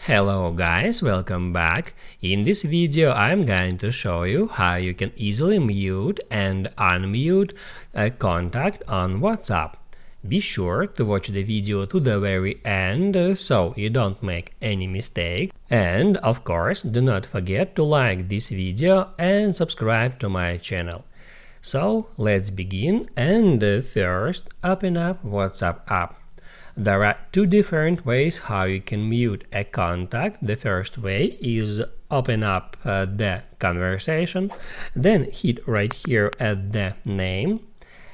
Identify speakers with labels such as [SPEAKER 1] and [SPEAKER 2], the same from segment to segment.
[SPEAKER 1] Hello guys, welcome back. In this video I'm going to show you how you can easily mute and unmute a contact on WhatsApp. Be sure to watch the video to the very end so you don't make any mistake. And of course, do not forget to like this video and subscribe to my channel. So let's begin and first open up WhatsApp app. There are two different ways how you can mute a contact. The first way is open up the conversation, then hit right here at the name,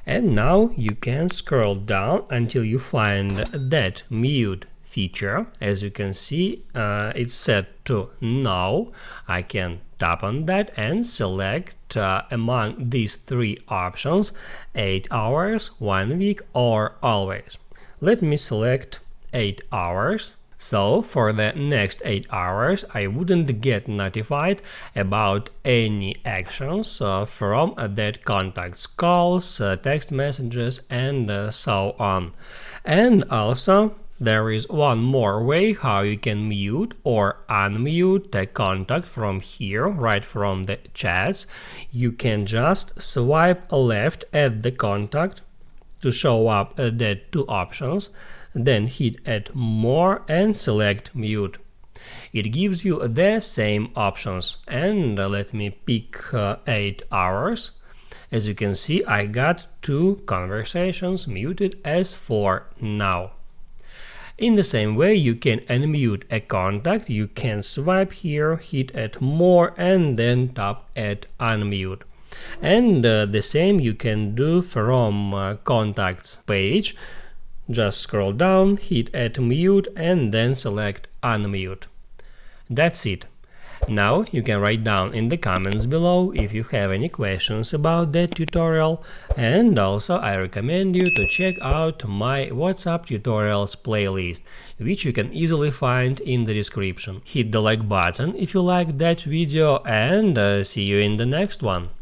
[SPEAKER 1] and now you can scroll down until you find that mute feature. As you can see, it's set to no. I can tap on that and select among these three options 8 hours, 1 week or always. Let me select 8 hours. So for the next 8 hours I wouldn't get notified about any actions from that contact's calls, text messages and so on. And also there is one more way how you can mute or unmute a contact from here, right from the chats. You can just swipe left at the contact to show up the two options, then hit add more and select mute. It gives you the same options, and let me pick 8 hours. As you can see, I got two conversations muted as for now. In the same way, you can unmute a contact. You can swipe here, hit add more and then tap add unmute. And the same you can do from contacts page. Just scroll down, hit add mute and then select unmute. That's it. Now you can write down in the comments below if you have any questions about that tutorial, and also I recommend you to check out my WhatsApp tutorials playlist, which you can easily find in the description. Hit the like button if you liked that video and see you in the next one.